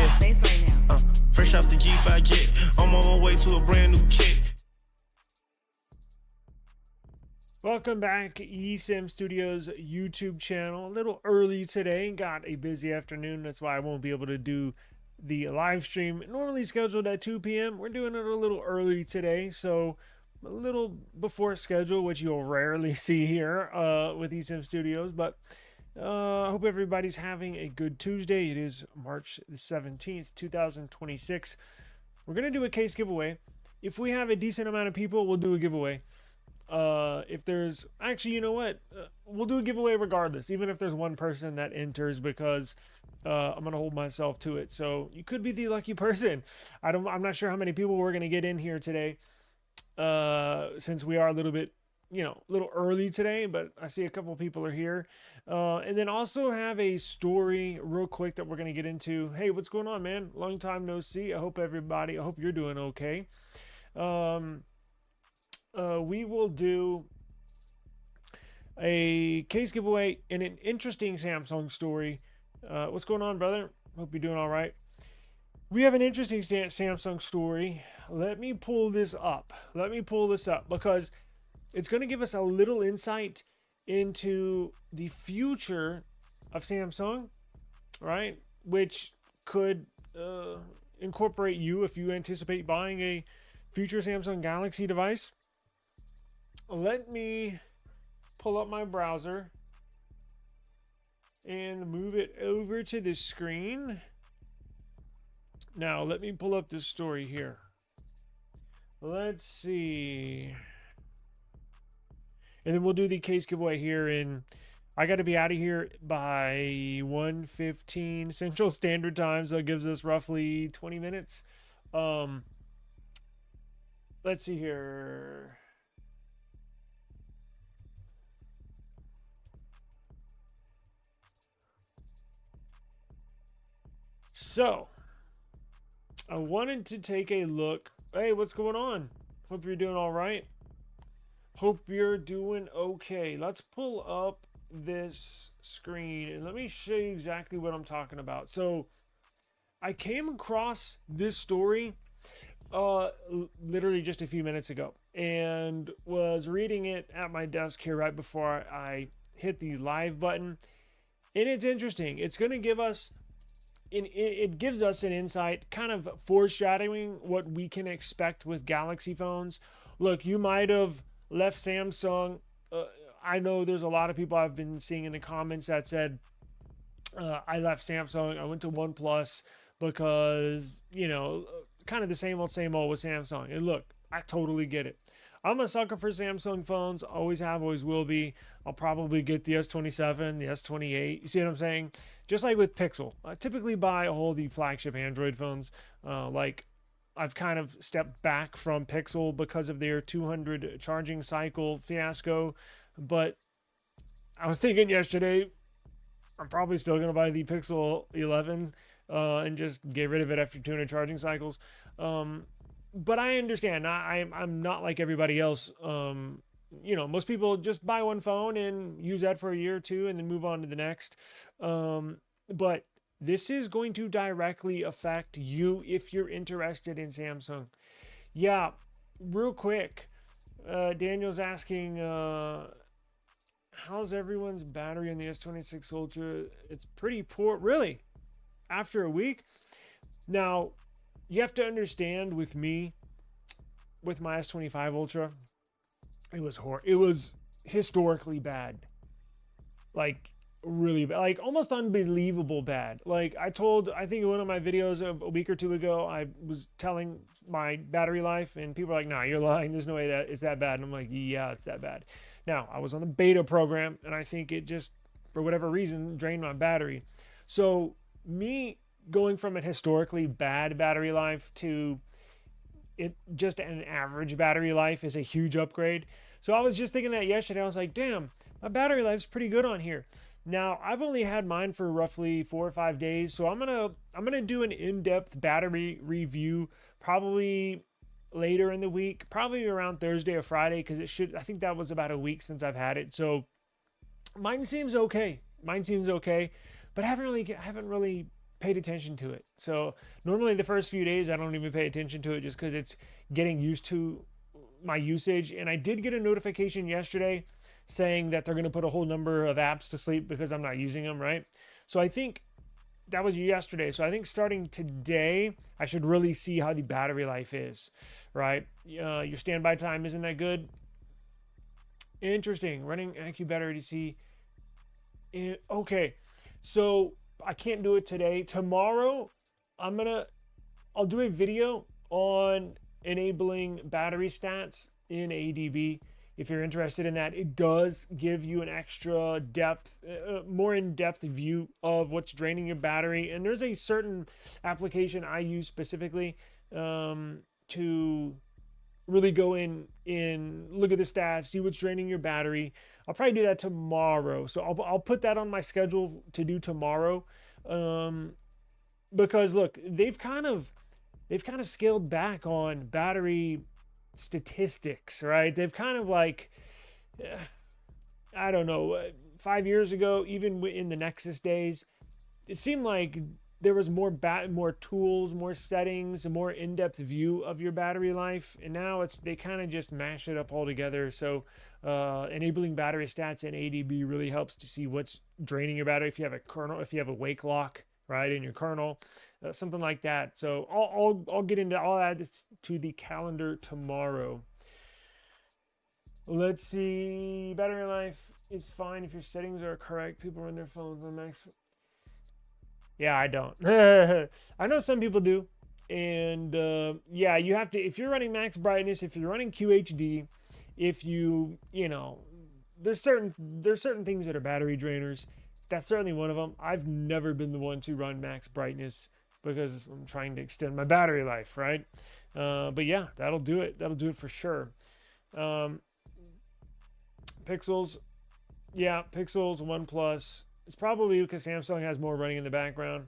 got space right now. Fresh off the G5 jet, I'm on my way to a brand new kit. Welcome back, eSIMstudios YouTube channel. A little early today, got a busy afternoon. That's why I won't be able to do the live stream normally scheduled at 2 p.m. We're doing it a little early today, so a little before schedule, which you'll rarely see here with eSIMstudios. But I hope everybody's having a good Tuesday. It is March the 17th, 2026. We're going to do a case giveaway. If we have a decent amount of people, we'll do a giveaway. If there's actually, you know what, we'll do a giveaway regardless, even if there's one person that enters, because I'm gonna hold myself to it. So you could be the lucky person. I'm not sure how many people we're gonna get in here today, since we are a little bit, a little early today, but I see a couple people are here. And then also have a story real quick that we're gonna get into. Hey, what's going on, man? Long time no see. I hope you're doing okay. We will do a case giveaway and an interesting Samsung story. What's going on, brother? Hope you're doing all right. We have an interesting Samsung story. Let me pull this up. Because it's going to give us a little insight into the future of Samsung, right? Which could incorporate you if you anticipate buying a future Samsung Galaxy device. Let me pull up my browser and move it over to the screen. Now, let me pull up this story here. Let's see. And then we'll do the case giveaway here. And I got to be out of here by 1:15 Central Standard Time. So it gives us roughly 20 minutes. Let's see here. So, I wanted to take a look. Hey, what's going on? Hope you're doing all right. Hope you're doing okay. Let's pull up this screen and let me show you exactly what I'm talking about. So, I came across this story literally just a few minutes ago and was reading it at my desk here right before I hit the live button. And it's interesting. It's going to give us it gives us an insight, kind of foreshadowing what we can expect with Galaxy phones. Look, you might have left Samsung. I know there's a lot of people I've been seeing in the comments that said, I left Samsung, I went to OnePlus because, kind of the same old with Samsung. And look, I totally get it. I'm a sucker for Samsung phones. Always have, always will be. I'll probably get the S27, the S28. You see what I'm saying? Just like with Pixel. I typically buy all the flagship Android phones. Like, I've kind of stepped back from Pixel because of their 200 charging cycle fiasco. But I was thinking yesterday, I'm probably still going to buy the Pixel 11 and just get rid of it after 200 charging cycles. But I understand. I'm not like everybody else. Most people just buy one phone and use that for a year or two and then move on to the next. But this is going to directly affect you if you're interested in Samsung. Yeah, real quick. Daniel's asking, how's everyone's battery on the S26 Ultra? It's pretty poor. Really? After a week? Now, you have to understand with me, with my S25 Ultra, it was historically bad. Like, really bad. Like, almost unbelievable bad. Like, I think in one of my videos a week or two ago, I was telling my battery life, and people are like, nah, you're lying. There's no way that it's that bad. And I'm like, yeah, it's that bad. Now, I was on the beta program, and I think it just, for whatever reason, drained my battery. So, me going from a historically bad battery life to it just an average battery life is a huge upgrade. So I was just thinking that yesterday. I was like, damn, my battery life's pretty good on here. Now, I've only had mine for roughly 4 or 5 days, so I'm gonna do an in-depth battery review probably later in the week, probably around Thursday or Friday, because I think that was about a week since I've had it. So mine seems okay, but I haven't really paid attention to it. So normally the first few days I don't even pay attention to it just because it's getting used to my usage. And I did get a notification yesterday saying that they're going to put a whole number of apps to sleep because I'm not using them, right? So I think that was yesterday. So I think starting today, I should really see how the battery life is, right? Your standby time isn't that good. Interesting. Running AccuBattery to see. Okay, so I can't do it today. Tomorrow, I'll do a video on enabling battery stats in ADB. If you're interested in that, it does give you an extra depth, more in-depth view of what's draining your battery. And there's a certain application I use specifically to really go in look at the stats, see what's draining your battery. I'll probably do that tomorrow. So I'll put that on my schedule to do tomorrow. Because look, they've kind of scaled back on battery statistics, right? They've kind of like, I don't know, 5 years ago, even in the Nexus days, it seemed like there was more tools, more settings, a more in-depth view of your battery life, and now they kind of just mash it up all together. So enabling battery stats in ADB really helps to see what's draining your battery. If you have a kernel, if you have a wake lock, right, in your kernel, something like that. So I'll get into all that to the calendar tomorrow. Let's see. Battery life is fine if your settings are correct. People run their phones on max. Yeah, I don't. I know some people do. And yeah, you have to, if you're running max brightness, if you're running QHD, if there's certain things that are battery drainers. That's certainly one of them. I've never been the one to run max brightness because I'm trying to extend my battery life, right? But yeah, that'll do it. That'll do it for sure. Pixels. Yeah, Pixels, OnePlus. It's probably because Samsung has more running in the background.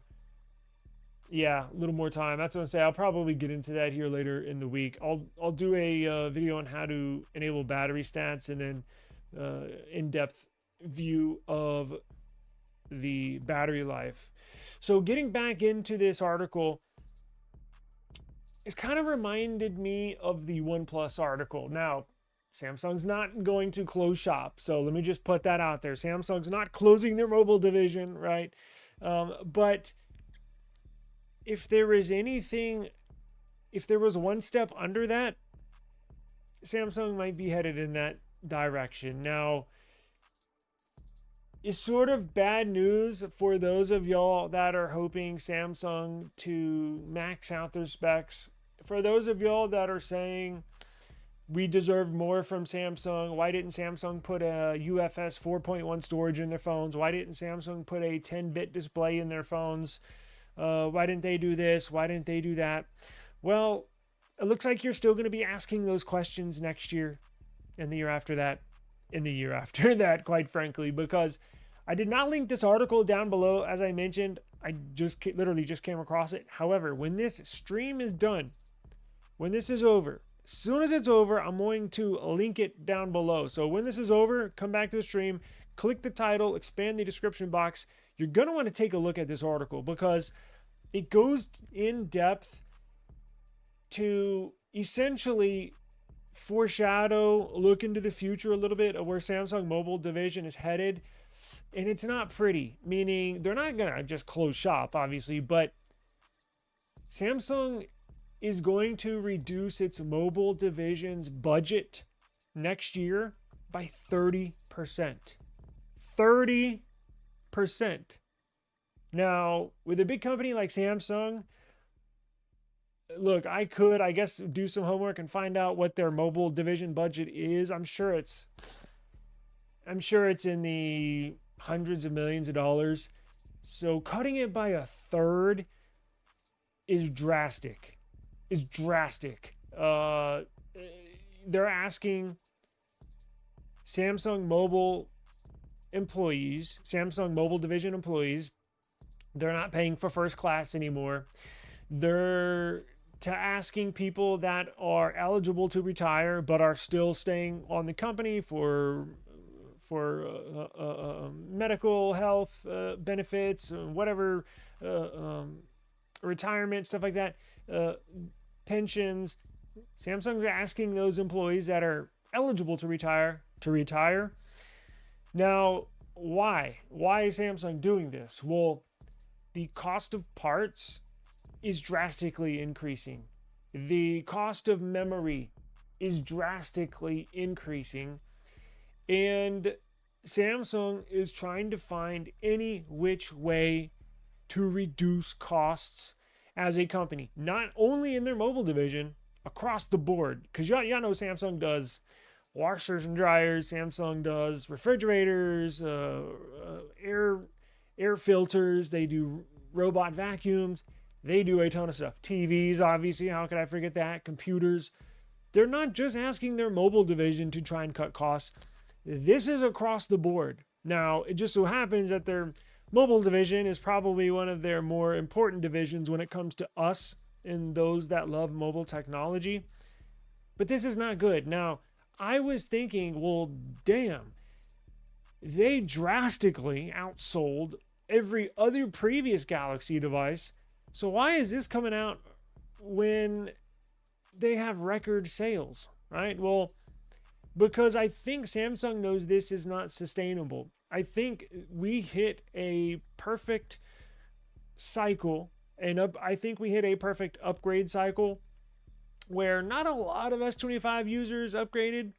Yeah, a little more time. That's what I'm saying. I'll probably get into that here later in the week. I'll do a video on how to enable battery stats and then in-depth view of the battery life. So getting back into this article, it kind of reminded me of the OnePlus article. Now, Samsung's not going to close shop, so let me just put that out there. Samsung's not closing their mobile division, right? But if there is anything, if there was one step under that, Samsung might be headed in that direction. Now, it's sort of bad news for those of y'all that are hoping Samsung to max out their specs. For those of y'all that are saying we deserve more from Samsung, why didn't Samsung put a UFS 4.1 storage in their phones? Why didn't Samsung put a 10-bit display in their phones? Why didn't they do this? Why didn't they do that? Well, it looks like you're still going to be asking those questions next year and the year after that, and the year after that, quite frankly, because I did not link this article down below. As I mentioned, I literally just came across it. However, when this stream is done, when this is over, as soon as it's over, I'm going to link it down below. So when this is over, come back to the stream, click the title, expand the description box. You're going to want to take a look at this article because it goes in depth to essentially foreshadow, look into the future a little bit of where Samsung mobile division is headed. And it's not pretty, meaning they're not going to just close shop, obviously, but Samsung is going to reduce its mobile division's budget next year by 30%. 30%. Now, with a big company like Samsung, look, I guess, do some homework and find out what their mobile division budget is. I'm sure it's in the hundreds of millions of dollars. So cutting it by a third is drastic. They're asking Samsung mobile employees, Samsung mobile division employees, they're not paying for first class anymore. They're asking people that are eligible to retire but are still staying on the company for for medical health benefits, whatever, retirement, stuff like that, pensions. Samsung's asking those employees that are eligible to retire. Now, why? Why is Samsung doing this? Well, the cost of parts is drastically increasing. The cost of memory is drastically increasing. And Samsung is trying to find any which way to reduce costs as a company, not only in their mobile division, across the board. Because y'all know Samsung does washers and dryers, Samsung does refrigerators, air filters, they do robot vacuums, they do a ton of stuff. TVs, obviously, how could I forget that? Computers. They're not just asking their mobile division to try and cut costs. This is across the board. Now, it just so happens that their mobile division is probably one of their more important divisions when it comes to us and those that love mobile technology. But this is not good. Now, I was thinking, well, damn, they drastically outsold every other previous Galaxy device. So why is this coming out when they have record sales, right? Well, because I think Samsung knows this is not sustainable. I think we hit a perfect cycle, and I think we hit a perfect upgrade cycle where not a lot of S25 users upgraded,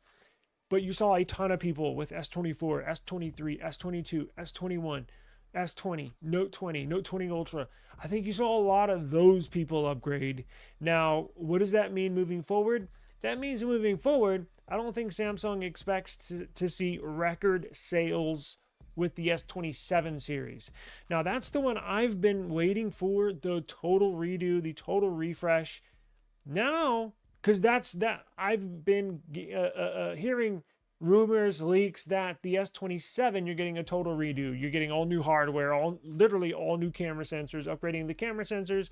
but you saw a ton of people with S24, S23, S22, S21, S20, Note 20, Note 20 Ultra. I think you saw a lot of those people upgrade. Now, what does that mean moving forward? That means moving forward, I don't think Samsung expects to see record sales with the S27 series. Now, that's the one I've been waiting for, the total redo, the total refresh. Now, because I've been hearing rumors, leaks that the S27, you're getting a total redo. You're getting all new hardware, literally all new camera sensors, upgrading the camera sensors.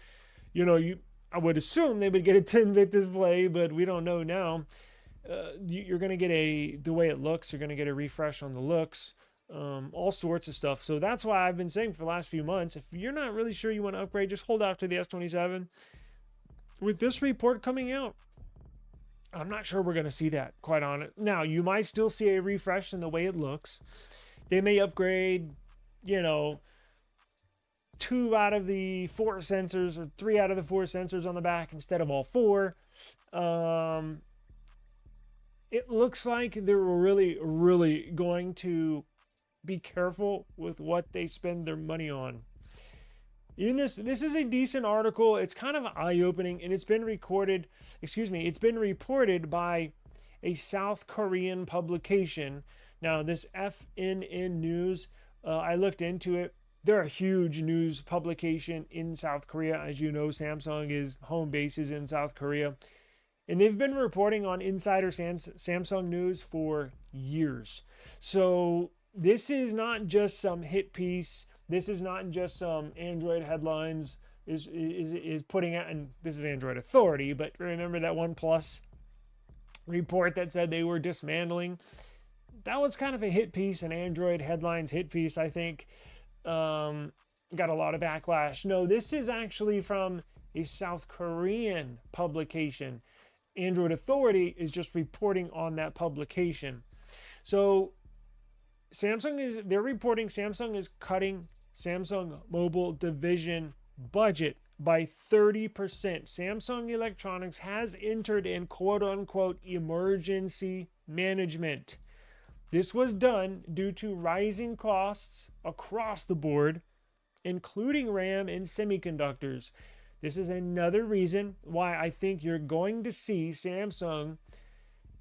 I would assume they would get a 10-bit display, but we don't know now. You're going to get the way it looks. You're going to get a refresh on the looks, all sorts of stuff. So that's why I've been saying for the last few months, if you're not really sure you want to upgrade, just hold out to the S27. With this report coming out, I'm not sure we're going to see that, quite honest. Now, you might still see a refresh in the way it looks. They may upgrade, 2 out of the 4 sensors or 3 out of the 4 sensors on the back instead of all 4. It looks like they're really, really going to be careful with what they spend their money on. This is a decent article. It's kind of eye-opening, and it's been reported by a South Korean publication. Now, this FNN News, I looked into it. They're a huge news publication in South Korea. As you know, Samsung home base is in South Korea. And they've been reporting on insider Samsung news for years. So this is not just some hit piece. This is not just some Android headlines is putting out, and this is Android Authority, but remember that OnePlus report that said they were dismantling? That was kind of a hit piece, an Android headlines hit piece, I think. Got a lot of backlash. No, this is actually from a South Korean publication. Android Authority is just reporting on that publication. So they're reporting Samsung is cutting Samsung mobile division budget by 30%. Samsung Electronics has entered in quote-unquote emergency management. This was done due to rising costs across the board, including RAM and semiconductors. This is another reason why I think you're going to see Samsung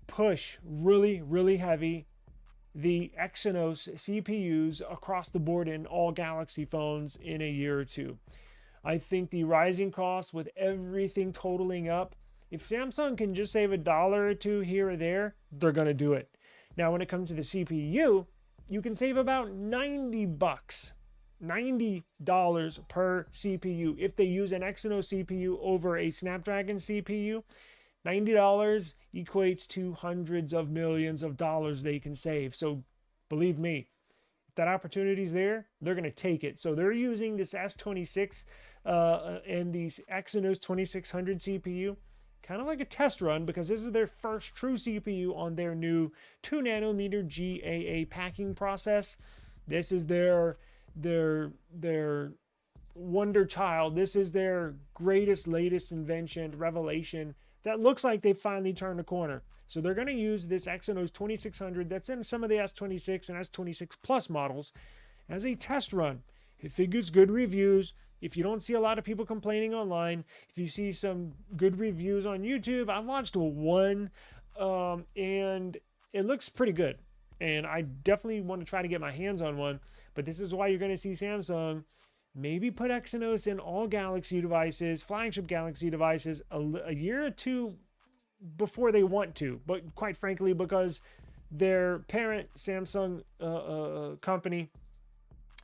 push really, really heavy the Exynos CPUs across the board in all Galaxy phones in a year or two. I think the rising costs with everything totaling up, if Samsung can just save $1 or $2 here or there, they're going to do it. Now, when it comes to the CPU, you can save about $90 per CPU. If they use an Exynos CPU over a Snapdragon CPU, $90 equates to hundreds of millions of dollars they can save. So Believe me, if that opportunity's there, they're going to take it. So they're using this S26 and the Exynos 2600 CPU, kind of like a test run, because this is their first true CPU on their new 2 nanometer GAA packing process. This is their wonder child. This is their greatest, latest invention, revelation that looks like they finally turned the corner. So they're going to use this Exynos 2600 that's in some of the S26 and S26 Plus models as a test run. If it gets good reviews, if you don't see a lot of people complaining online, if you see some good reviews on YouTube, I've watched one and it looks pretty good. And I definitely want to try to get my hands on one. But this is why you're going to see Samsung maybe put Exynos in all Galaxy devices, flagship Galaxy devices, a year or two before they want to. But quite frankly, because their parent Samsung company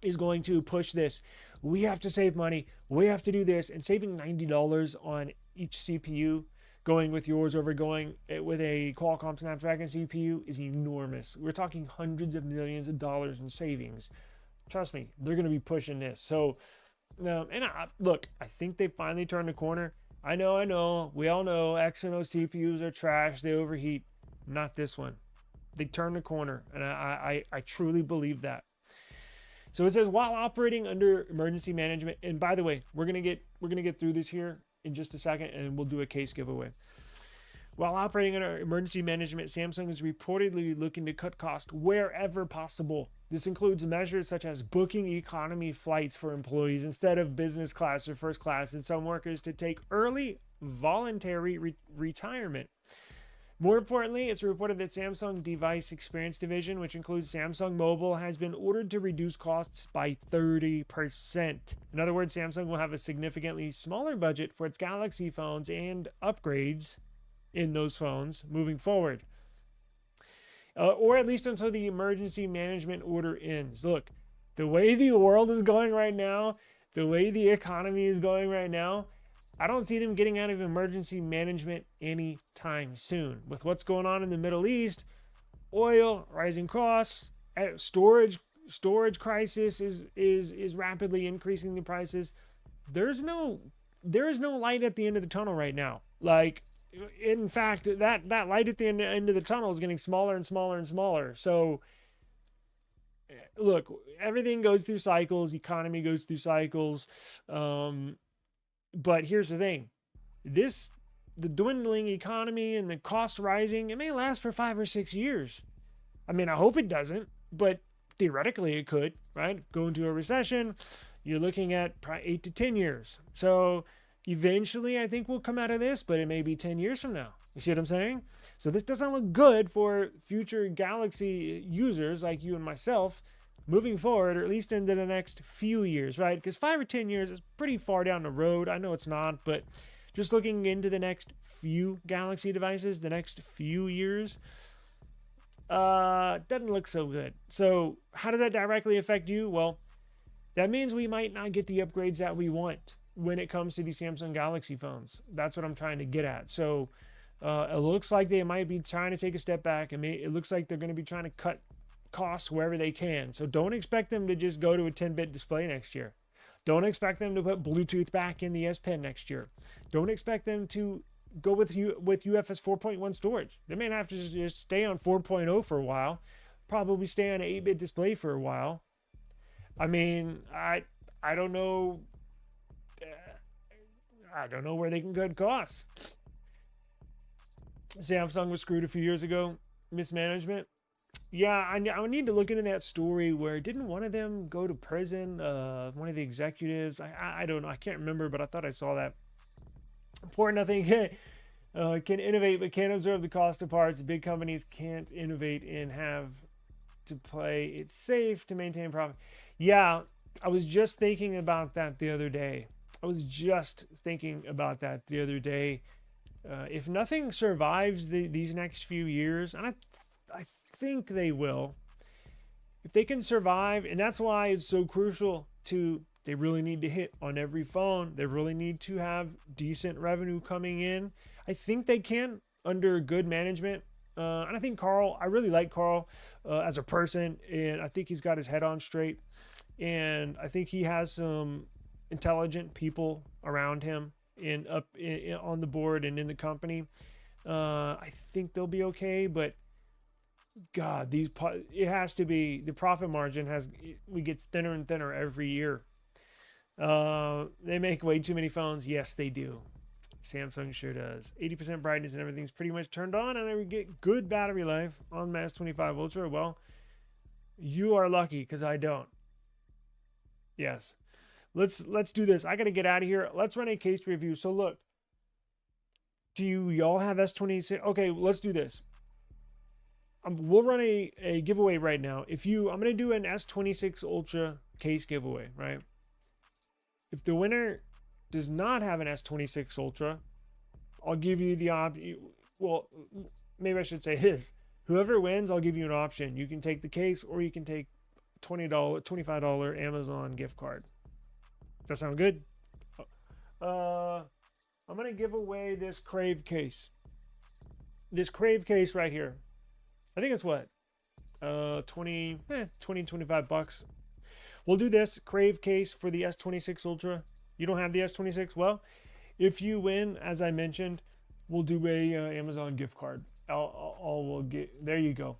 is going to push this. We have to save money. We have to do this. And saving $90 on each CPU, going with yours over going with a Qualcomm Snapdragon CPU, is enormous. We're talking hundreds of millions of dollars in savings. Trust me, they're going to be pushing this. So, look, I think they finally turned the corner. I know. We all know Exynos CPUs are trash. They overheat. Not this one. They turned the corner, and I truly believe that. So it says, while operating under emergency management, and by the way, we're gonna get through this here in just a second, and we'll do a case giveaway. While operating under emergency management, Samsung is reportedly looking to cut costs wherever possible. This includes measures such as booking economy flights for employees instead of business class or first class, and some workers to take early voluntary retirement. More importantly, it's reported that Samsung Device Experience Division, which includes Samsung Mobile, has been ordered to reduce costs by 30%. In other words, Samsung will have a significantly smaller budget for its Galaxy phones and upgrades in those phones moving forward. Or at least until the emergency management order ends. Look, the way the world is going right now, the way the economy is going right now, I don't see them getting out of emergency management anytime soon. With what's going on in the Middle East, oil, rising costs, storage crisis is rapidly increasing the prices. There is no light at the end of the tunnel right now. Like, in fact, that light at the end of the tunnel is getting smaller and smaller and smaller. So, look, everything goes through cycles. Economy goes through cycles. But here's the thing. The dwindling economy and the cost rising, it may last for 5 or 6 years. I mean, I hope it doesn't, but theoretically it could, right? Go into a recession, you're looking at probably 8 to 10 years. So eventually I think we'll come out of this, but it may be 10 years from now. You see what I'm saying? So this doesn't look good for future Galaxy users like you and myself moving forward, or at least into the next few years, right? Because 5 or 10 years is pretty far down the road. I know it's not, but just looking into the next few Galaxy devices, the next few years, doesn't look so good. So how does that directly affect you? Well, that means we might not get the upgrades that we want when it comes to these Samsung Galaxy phones. That's what I'm trying to get at. So it looks like they might be trying to take a step back. I mean, it looks like they're going to be trying to cut costs wherever they can. So don't expect them to just go to a 10-bit display next year. Don't expect them to put Bluetooth back in the S Pen next year. Don't expect them to go with UFS 4.1 storage. They may have to just stay on 4.0 for a while. Probably stay on an 8-bit display for a while. I mean, I don't know. I don't know where they can cut costs. Samsung was screwed a few years ago. Mismanagement. Yeah, I need to look into that story where didn't one of them go to prison? One of the executives. I don't know. I can't remember, but I thought I saw that. Important, I think, can innovate but can't absorb the cost of parts. Big companies can't innovate and have to play it safe to maintain profit. Yeah, I was just thinking about that the other day. If nothing survives these next few years, and I think they will, if they can survive, and that's why it's so crucial they really need to hit on every phone. They really need to have decent revenue coming in. I think they can under good management. And I think Carl, I really like Carl as a person, and I think he's got his head on straight. And I think he has some intelligent people around him on the board and in the company. I think they'll be okay, but God, it has to be the profit margin we gets thinner and thinner every year. They make way too many phones. Yes, they do. Samsung sure does. 80% brightness and everything's pretty much turned on, and I would get good battery life on my S25 Ultra. Well, you are lucky because I don't. Yes. Let's do this. I gotta get out of here. Let's run a case review. So look, do y'all have S26? Okay, let's do this. We'll run a giveaway right now. I'm gonna do an S26 Ultra case giveaway, right? If the winner does not have an S26 Ultra, I'll give you the option. Well, maybe I should say this. Whoever wins, I'll give you an option. You can take the case, or you can take $25 Amazon gift card. Does that sound good? I'm going to give away this CRAVE case. This CRAVE case right here. I think it's what? 20, 25 bucks. We'll do this CRAVE case for the S26 Ultra. You don't have the S26? Well, if you win, as I mentioned, we'll do a Amazon gift card. There you go.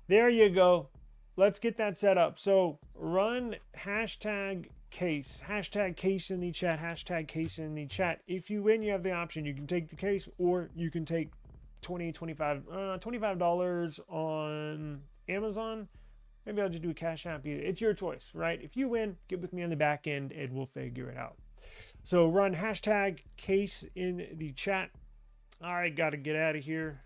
There you go. Let's get that set up. So run hashtag case in the chat, hashtag case in the chat. If you win, you have the option. You can take the case, or you can take $25 on Amazon. Maybe I'll just do a Cash App. It's your choice, right? If you win, get with me on the back end and we'll figure it out. So run hashtag case in the chat. All right, got to get out of here.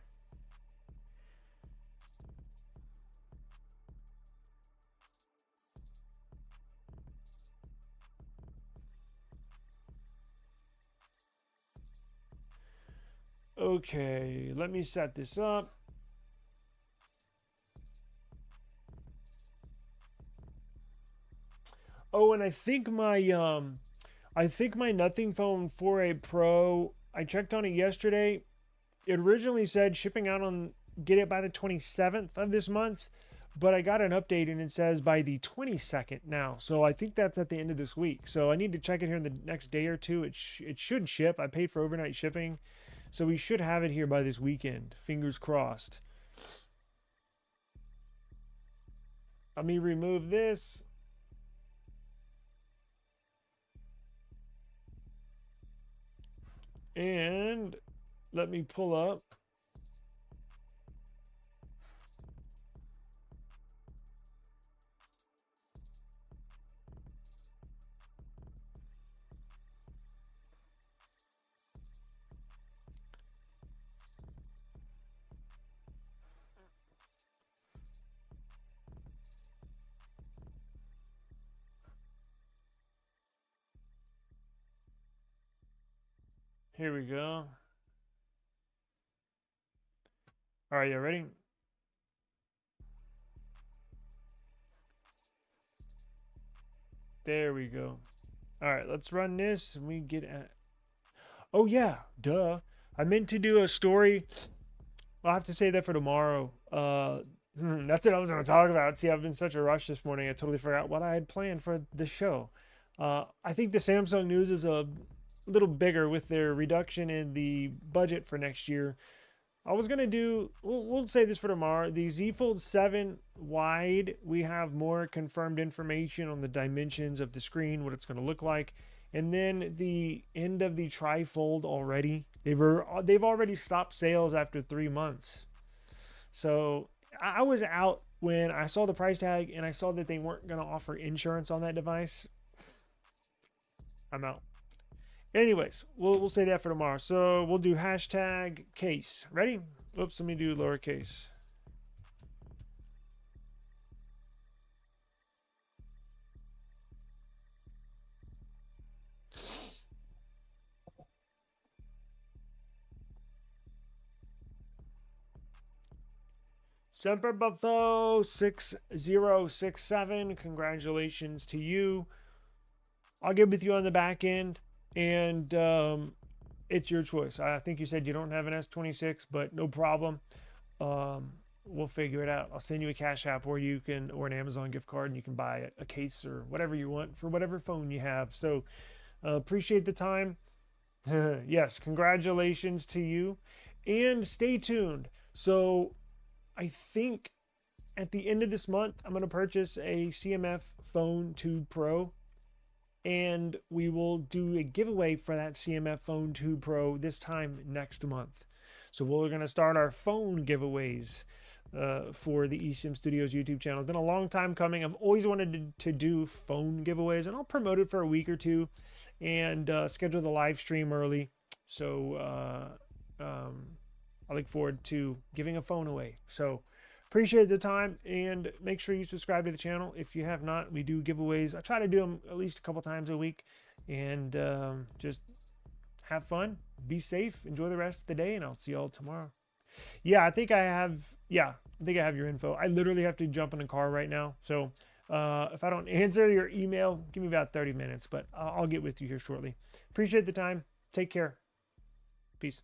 Okay, let me set this up. Oh, and I think my Nothing Phone 4a Pro, I checked on it yesterday. It originally said shipping out get it by the 27th of this month, but I got an update and it says by the 22nd now. So I think that's at the end of this week. So I need to check it here in the next day or two. It should ship. I paid for overnight shipping. So we should have it here by this weekend. Fingers crossed. Let me remove this. And let me pull up. Here we go. All right, you ready? There we go. All right, let's run this and we get at. Oh yeah, duh. I meant to do a story. I'll have to say that for tomorrow. That's what I was going to talk about. See, I've been such a rush this morning. I totally forgot what I had planned for the show. I think the Samsung news is a little bigger with their reduction in the budget for next year. I was going to do, we'll say this for tomorrow. The Z Fold 7 wide, we have more confirmed information on the dimensions of the screen, what it's going to look like. And then the end of the Tri-Fold already. They've already stopped sales after 3 months. So I was out when I saw the price tag and I saw that they weren't going to offer insurance on that device. I'm out. Anyways, we'll say that for tomorrow. So we'll do hashtag case. Ready? Oops, let me do lowercase. Semper Buffo 6067. Congratulations to you. I'll get with you on the back end. And it's your choice. I think you said you don't have an S26, but no problem. we'll figure it out. I'll send you a Cash App, or you can, or an Amazon gift card, and you can buy a case or whatever you want for whatever phone you have. So appreciate the time. Yes, congratulations to you, and stay tuned. So I think at the end of this month, I'm going to purchase a CMF Phone 2 Pro, and we will do a giveaway for that CMF Phone 2 Pro this time next month. So we're going to start our phone giveaways for the eSIMstudios YouTube channel. It's been a long time coming. I've always wanted to do phone giveaways, and I'll promote it for a week or two and schedule the live stream early. So I look forward to giving a phone away. So appreciate the time, and make sure you subscribe to the channel if you have not. We do giveaways. I try to do them at least a couple times a week, and just have fun, be safe, enjoy the rest of the day, and I'll see y'all tomorrow. Yeah, I think I have your info. I literally have to jump in a car right now. So if I don't answer your email, give me about 30 minutes, but I'll get with you here shortly. Appreciate the time. Take care. Peace.